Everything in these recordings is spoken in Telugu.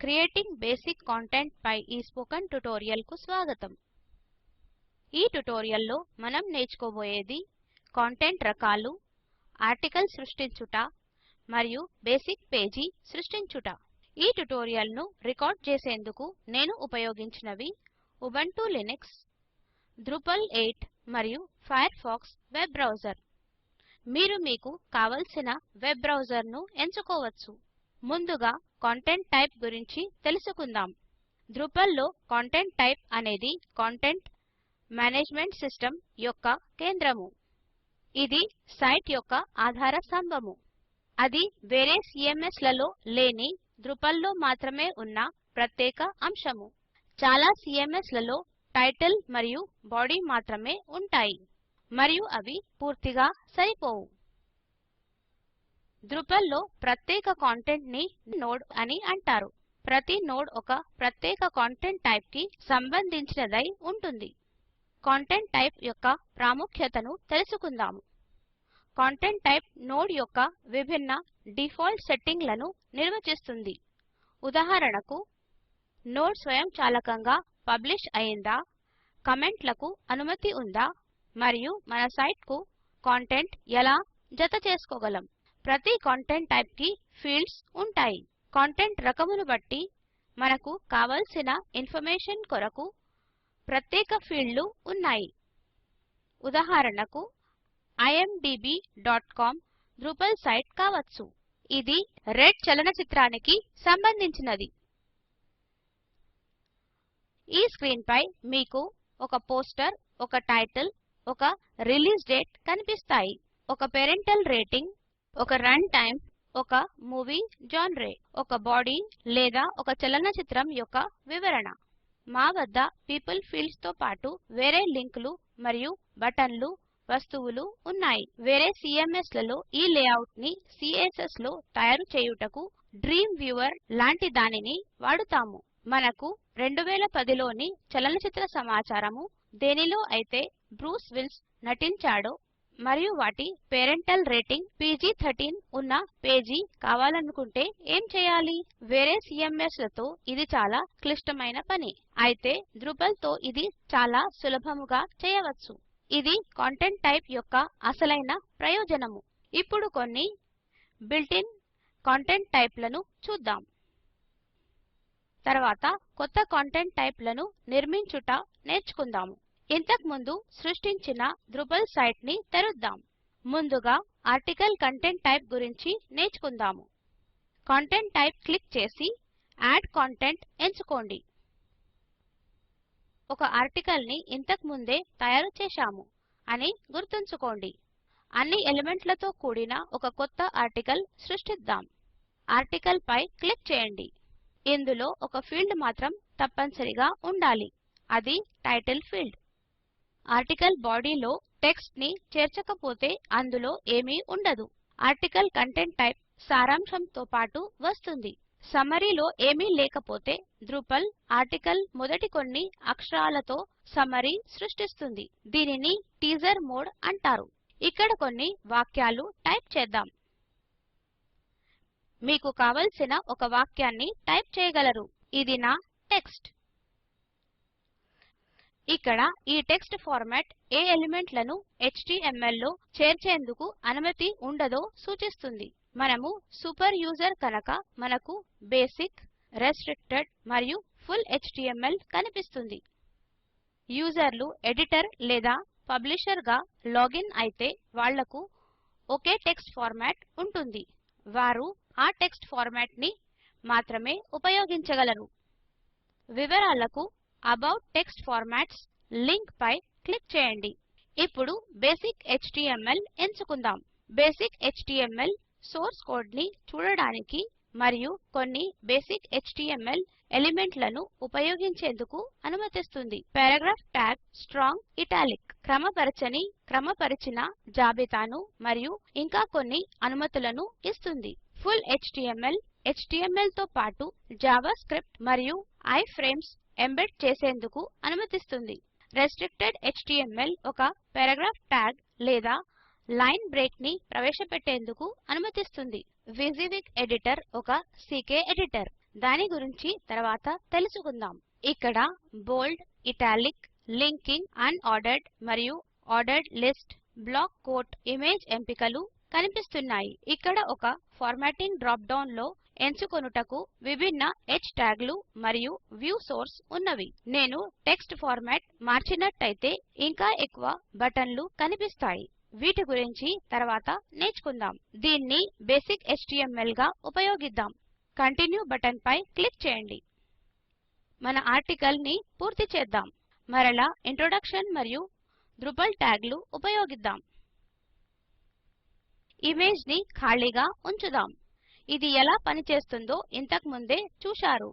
క్రియేటింగ్ బేసిక్ కంటెంట్ పై ఈ స్పోకెన్ ట్యుటోరియల్ కు స్వాగతం. ఈ ట్యుటోరియల్ లో మనం నేర్చుకోబోయేది కంటెంట్ రకాలు, ఆర్టికల్ సృష్టించుట మరియు బేసిక్ పేజీ సృష్టించుట. ఈ ట్యుటోరియల్ ను రికార్డ్ చేసేందుకు నేను ఉపయోగించినవి ఉబుంటూ లినక్స్, డ్రూపల్ 8 మరియు ఫైర్ ఫాక్స్ వెబ్ బ్రౌజర్. మీరు మీకు కావలసిన వెబ్ బ్రౌజర్ ను ఎంచుకోవచ్చు. ముందుగా కంటెంట్ టైప్ గురించి తెలుసుకుందాం. Drupal లో కంటెంట్ టైప్ అనేది కంటెంట్ మేనేజ్మెంట్ సిస్టమ్ యొక్క కేంద్రము. ఇది సైట్ యొక్క ఆధార స్తంభము. అది వేరే CMS లలో లేని Drupal లో మాత్రమే ఉన్న ప్రత్యేక అంశము. చాలా CMS లలో టైటిల్ మరియు బాడీ మాత్రమే ఉంటాయి మరియు అవి పూర్తిగా సరిపోవు. Drupal లో ప్రత్యేక కంటెంట్ ని నోడ్ అని అంటారు. ప్రతి నోడ్ ఒక ప్రత్యేక కంటెంట్ టైప్ కి సంబంధించినదై ఉంటుంది. కంటెంట్ టైప్ యొక్క ప్రాముఖ్యతను తెలుసుకుందాము. కంటెంట్ టైప్ నోడ్ యొక్క విభిన్న డిఫాల్ట్ సెట్టింగ్లను నిర్వచిస్తుంది. ఉదాహరణకు, నోడ్ స్వయంచాలకంగా పబ్లిష్ అయిందా, కామెంట్లకు అనుమతి ఉందా, మరియు మన సైట్ కు కంటెంట్ ఎలా జతచేసుకోగలం. ప్రతి కంటెంట్ టైప్ కి ఫీల్డ్స్ ఉంటాయి. కంటెంట్ రకమును బట్టి మనకు కావలసిన ఇన్ఫర్మేషన్ కొరకు ప్రత్యేక ఫీల్డ్లు ఉన్నాయి. ఉదాహరణకు, imdb.com Drupal సైట్ కావచ్చు. ఇది రెడ్ చలనచిత్రానికి సంబంధించినది. ఈ స్క్రీన్ పై మీకు ఒక పోస్టర్, ఒక టైటిల్, ఒక రిలీజ్ డేట్ కనిపిస్తాయి. ఒక పేరెంటల్ రేటింగ్, ఒక రన్ టైమ్, ఒక మూవీ జాన్రే, ఒక బాడీ లేదా ఒక చలనచిత్రం యొక్క వివరణ. మా వద్ద పీపుల్ ఫీల్డ్స్ తో పాటు వేరే లింకులు మరియు బటన్లు, వస్తువులు ఉన్నాయి. వేరే CMS లలో ఈ లేఅవుట్ ని CSS లో తయారు చేయుటకు డ్రీమ్ వ్యూవర్ లాంటి దానిని వాడుతాము. మనకు 2010 లోని చలనచిత్ర సమాచారము, దేనిలో అయితే బ్రూస్ విల్స్ నటించాడో మరియు వాటి పేరెంటల్ రేటింగ్ PG-13 ఉన్న పేజీ కావాలనుకుంటే ఏం చేయాలి? వేరే CMS లతో ఇది చాలా క్లిష్టమైన పని. అయితే Drupal తో ఇది చాలా సులభముగా చేయవచ్చు. ఇది కంటెంట్ టైప్ యొక్క అసలైన ప్రయోజనము. ఇప్పుడు కొన్ని బిల్ట్ ఇన్ కంటెంట్ టైప్ లను చూద్దాం. తర్వాత కొత్త కంటెంట్ టైప్ లను నిర్మించుట నేర్చుకుందాము. ఇంతకు ముందు సృష్టించిన Drupal సైట్ ని తెరుద్దాం. ముందుగా ఆర్టికల్ కంటెంట్ టైప్ గురించి నేర్చుకుందాము. కంటెంట్ టైప్ క్లిక్ చేసి యాడ్ కంటెంట్ ఎంచుకోండి. ఒక ఆర్టికల్ ని ఇంతకు ముందే తయారు చేశాము అని గుర్తుంచుకోండి. అన్ని ఎలిమెంట్లతో కూడిన ఒక కొత్త ఆర్టికల్ సృష్టిద్దాం. ఆర్టికల్ పై క్లిక్ చేయండి. ఇందులో ఒక ఫీల్డ్ మాత్రం తప్పనిసరిగా ఉండాలి. అది టైటిల్ ఫీల్డ్. ఆర్టికల్ బాడీ లో టెక్స్ట్ ని చేర్చకపోతే అందులో ఏమీ ఉండదు. ఆర్టికల్ కంటెంట్ టైప్ సారాంశంతో పాటు వస్తుంది. సమ్మరీలో ఏమీ లేకపోతే Drupal ఆర్టికల్ మొదటి కొన్ని అక్షరాలతో సమ్మరీ సృష్టిస్తుంది. దీనిని టీజర్ మోడ్ అంటారు. ఇక్కడ కొన్ని వాక్యాలు టైప్ చేద్దాం. మీకు కావలసిన ఒక వాక్యాన్ని టైప్ చేయగలరు. ఇది నా టెక్స్ట్. ఇక్కడ ఈ టెక్స్ట్ ఫార్మాట్ ఏ ఎలిమెంట్లను HTML లో చేర్చేందుకు అనుమతి ఉండదో సూచిస్తుంది. మనము సూపర్ యూజర్ కనుక మనకు బేసిక్, రెస్ట్రిక్టెడ్ మరియు ఫుల్ HTML కనిపిస్తుంది. యూజర్లు ఎడిటర్ లేదా పబ్లిషర్ గా లాగిన్ అయితే వాళ్లకు ఒకే టెక్స్ట్ ఫార్మాట్ ఉంటుంది. వారు ఆ టెక్స్ట్ ఫార్మాట్ ని మాత్రమే ఉపయోగించగలరు. వివరాలకు అబౌట్ టెక్స్ట్ ఫార్మాట్స్ లింక్ పై క్లిక్ చేయండి. ఇప్పుడు బేసిక్ HTML ఎంచుకుందాం. బేసిక్ HTML సోర్స్ కోడ్ ని చూడడానికి మరియు కొన్ని బేసిక్ HTML ఎలిమెంట్లను ఉపయోగించేందుకు అనుమతిస్తుంది. పారాగ్రాఫ్ ట్యాగ్ స్ట్రాంగ్ ఇటాలిక్, క్రమపరచని, క్రమపరిచిన జాబితాను మరియు ఇంకా కొన్ని అనుమతులను ఇస్తుంది. ఫుల్ HTML HTML తో పాటు జావాస్క్రిప్ట్ మరియు ఐఫ్రేమ్స్ ఎంబెడ్ చేసేందుకు అనుమతిస్తుంది. రెస్ట్రిక్టెడ్ HTML ఒక పారాగ్రాఫ్ ట్యాగ్ లేదా లైన్ బ్రేక్ ని ప్రవేశపెట్టేందుకు అనుమతిస్తుంది. WYSIWYG ఎడిటర్ ఒక CK ఎడిటర్. దాని గురించి తర్వాత తెలుసుకుందాం. ఇక్కడ బోల్డ్, ఇటాలిక్, లింకింగ్, అన్ఆర్డర్డ్ మరియు ordered list, block quote image ఎంపికలు కనిపిస్తున్నాయి. ఇక్కడ ఒక ఫార్మాటింగ్ డ్రాప్ డౌన్ లో ఎంచుకొనుటకు విభిన్న H ట్యాగ్లు మరియు వ్యూ సోర్స్ ఉన్నవి. నేను టెక్స్ట్ ఫార్మాట్ మార్చినట్టయితే ఇంకా ఎక్కువ బటన్లు కనిపిస్తాయి. వీటి గురించి తర్వాత నేర్చుకుందాం. దీన్ని బేసిక్ HTML గా ఉపయోగిద్దాం. కంటిన్యూ బటన్ పై క్లిక్ చేయండి. మన ఆర్టికల్ ని పూర్తి చేద్దాం. మరలా ఇంట్రొడక్షన్ మరియు Drupal ట్యాగ్లు ఉపయోగిద్దాం. ఇమేజ్ ని ఖాళీగా ఉంచుదాం. ఇది ఎలా పనిచేస్తుందో ఇంతకు ముందే చూశారు.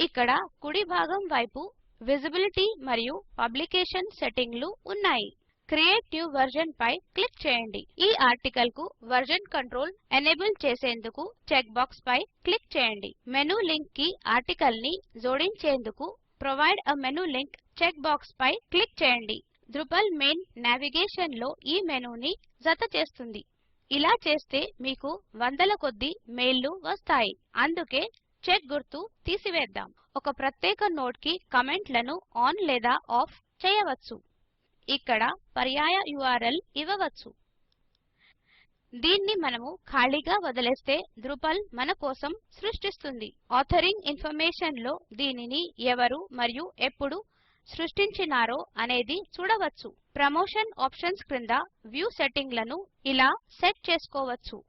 ఇక్కడ కుడి భాగం వైపు విజిబిలిటీ మరియు పబ్లికేషన్ సెట్టింగ్లు ఉన్నాయి. క్రియేట్ న్యూ వెర్షన్ పై క్లిక్ చేయండి. ఈ ఆర్టికల్ కు వెర్షన్ కంట్రోల్ ఎనేబుల్ చేసేందుకు చెక్ బాక్స్ పై క్లిక్ చేయండి. మెను లింక్ కి ఆర్టికల్ ని జోడించేందుకు provide a menu link check box పై క్లిక్ చేయండి. Drupal మెయిన్ నావిగేషన్ లో ఈ మెనూని జత చేస్తుంది. ఇలా చేస్తే మీకు వందల కొద్దీ మెయిల్లు వస్తాయి. అందుకే చెక్ గుర్తు తీసివేద్దాం. ఒక ప్రత్యేక నోడ్ కి కామెంట్లను ఆన్ లేదా ఆఫ్ చేయవచ్చు. ఇక్కడ పర్యాయ URL ఇవ్వవచ్చు. దీన్ని మనము ఖాళీగా వదిలేస్తే Drupal మన కోసం సృష్టిస్తుంది. ఆథరింగ్ ఇన్ఫర్మేషన్ లో దీనిని ఎవరు మరియు ఎప్పుడు సృష్టించినారో అనేది చూడవచ్చు. ప్రమోషన్ ఆప్షన్స్ క్రింద వ్యూ సెట్టింగ్లను ఇలా సెట్ చేసుకోవచ్చు.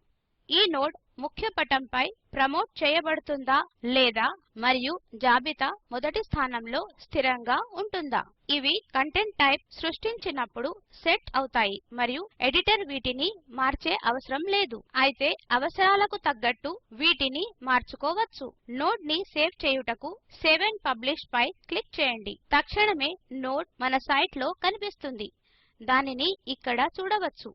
ఈ నోడ్ ముఖ్య పటంపై ప్రమోట్ చేయబడుతుందా లేదా మరియు జాబితా మొదటి స్థానంలో స్థిరంగా ఉంటుందా? ఇవి కంటెంట్ టైప్ సృష్టించినప్పుడు సెట్ అవుతాయి మరియు ఎడిటర్ వీటిని మార్చే అవసరం లేదు. అయితే అవసరాలకు తగ్గట్టు వీటిని మార్చుకోవచ్చు. నోడ్ ని సేవ్ చేయుటకు సేవ్ అండ్ పబ్లిష్ పై క్లిక్ చేయండి. తక్షణమే నోడ్ మన సైట్ లో కనిపిస్తుంది. దానిని ఇక్కడ చూడవచ్చు.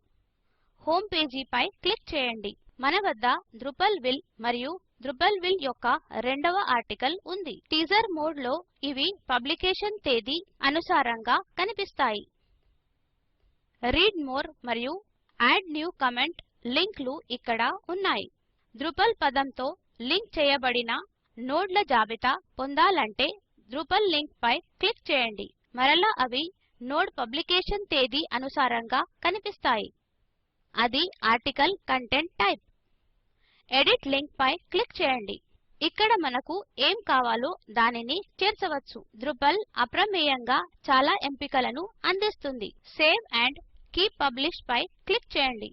హోమ్ పేజీ పై క్లిక్ చేయండి. మన వద్ద Drupalville మరియు Drupalville యొక్క రెండవ ఆర్టికల్ ఉంది. టీజర్ మోడ్ లో ఇవి పబ్లికేషన్ తేదీ అనుసారంగా కనిపిస్తాయి. రీడ్ మోర్ మరియు యాడ్ న్యూ కామెంట్ లింక్లు ఇక్కడ ఉన్నాయి. Drupal పదంతో లింక్ చేయబడిన నోడ్ల జాబితా పొందాలంటే Drupal లింక్ పై క్లిక్ చేయండి. మరలా అవి నోడ్ పబ్లికేషన్ తేదీ అనుసారంగా కనిపిస్తాయి. అది article content type. Edit link పై క్లిక్ చేయండి. ఇక్కడ మనకు ఏం కావాలో దానిని చేర్చవచ్చు. Drupal అప్రమేయంగా చాలా ఎంపికలను అందిస్తుంది. సేవ్ అండ్ కీప్ పబ్లిష్ పై క్లిక్ చేయండి.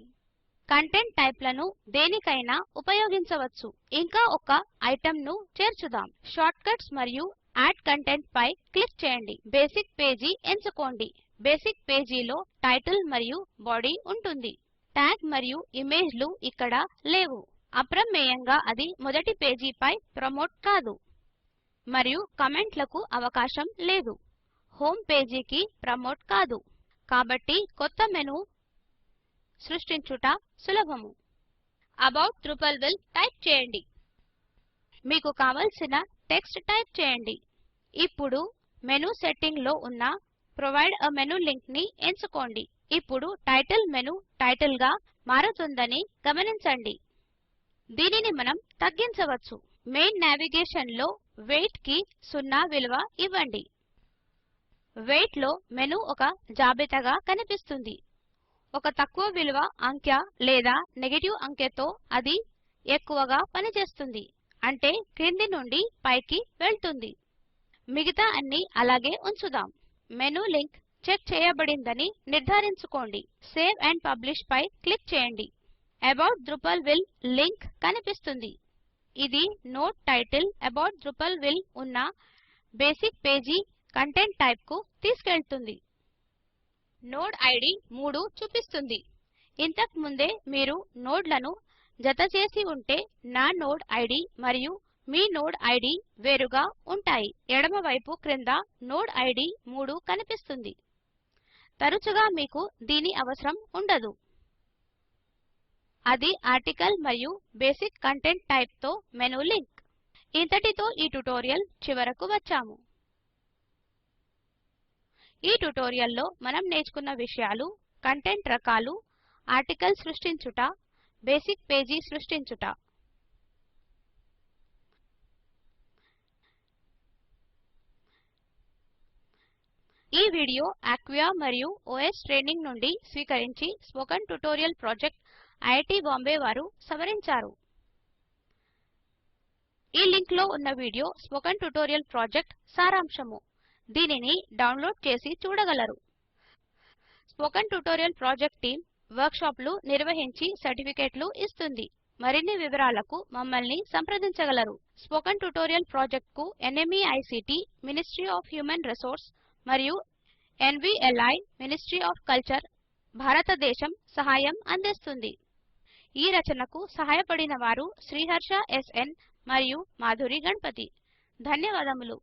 కంటెంట్ టైప్లను దేనికైనా ఉపయోగించవచ్చు. ఇంకా ఒక ఐటెంను చేర్చుదాం. షార్ట్కట్స్ మరియు యాడ్ కంటెంట్ పై క్లిక్ చేయండి. బేసిక్ పేజీ ఎంచుకోండి. బేసిక్ పేజీలో టైటిల్ మరియు బాడీ ఉంటుంది. ట్యాగ్ మరియు ఇమేజ్లు ఇక్కడ లేవు. అప్రమేయంగా అది మొదటి పేజీపై ప్రమోట్ కాదు మరియు కామెంట్లకు అవకాశం లేదు. హోమ్ పేజీకి ప్రమోట్ కాదు. కాబట్టి కొత్త మెను సృష్టించుట సులభము. అబౌట్ Drupalville టైప్ చేయండి. మీకు కావలసిన టెక్స్ట్ టైప్ చేయండి. ఇప్పుడు మెను సెట్టింగ్ లో ఉన్న ప్రొవైడ్ ఎ మెను లింక్ ని ఎంచుకోండి. ఇప్పుడు టైటిల్ మెను టైటిల్ గా మారుతుందని గమనించండి. దీనిని మనం తగ్గించవచ్చు. మెయిన్ నావిగేషన్ లో వెయిట్ కి 0 విలువ ఇవ్వండి. వెయిట్ లో మెను ఒక జాబితాగా కనిపిస్తుంది. ఒక తక్కువ విలువ అంకె లేదా నెగెటివ్ అంకెతో అది ఎక్కువగా పనిచేస్తుంది. అంటే క్రింది నుండి పైకి వెళ్తుంది. మిగతా అన్ని అలాగే ఉంచుదాం. మెను లింక్ చెక్ చేయబడిందని నిర్ధారించుకోండి. సేవ్ అండ్ పబ్లిష్ పై క్లిక్ చేయండి. అబౌట్ Drupalville లింక్ కనిపిస్తుంది. ఇది నోడ్ టైటిల్ అబౌట్ Drupalville ఉన్న బేసిక్ పేజీ కంటెంట్ టైప్ కు తీసుకెళ్తుంది. నోడ్ ఐడి 3 చూపిస్తుంది. ఇంతకు ముందే మీరు నోడ్లను జతచేసి ఉంటే నా నోడ్ ఐడి మరియు మీ నోడ్ ఐడి వేరుగా ఉంటాయి. ఎడమవైపు క్రింద నోడ్ ఐడి 3 కనిపిస్తుంది. తరచుగా మీకు దీని అవసరం ఉండదు. అది ఆర్టికల్ మరియు బేసిక్ కంటెంట్ టైప్ తో మెను లింక్. ఇంతటితో ఈ ట్యుటోరియల్ చివరకు వచ్చాము. ఈ ట్యుటోరియల్లో మనం నేర్చుకున్న విషయాలు కంటెంట్ రకాలు, ఆర్టికల్ సృష్టించుట, బేసిక్ పేజీ సృష్టించుట. ఈ వీడియో ఆక్వియా మరియు ఓఎస్ ట్రైనింగ్ నుండి స్వీకరించి spoken tutorial project IIT Bombay వారు సవరించారు. ఈ లింక్ లో ఉన్న వీడియో స్పోకెన్ ట్యుటోరియల్ ప్రాజెక్ట్ సారాంశము. దీనిని డౌన్లోడ్ చేసి చూడగలరు. Spoken tutorial project team work షాప్లు నిర్వహించి సర్టిఫికేట్లు ఇస్తుంది. మరిన్ని వివరాలకు మమ్మల్ని సంప్రదించగలరు. స్పోకెన్ ట్యుటోరియల్ ప్రాజెక్ట్ కు NMEICT ministry of human resource మరియు NVLI మినిస్ట్రీ ఆఫ్ కల్చర్ భారతదేశం సహాయం అందిస్తుంది. ఈ రచనకు సహాయపడిన వారు శ్రీహర్ష SN మరియు మాధురి గణపతి. ధన్యవాదములు.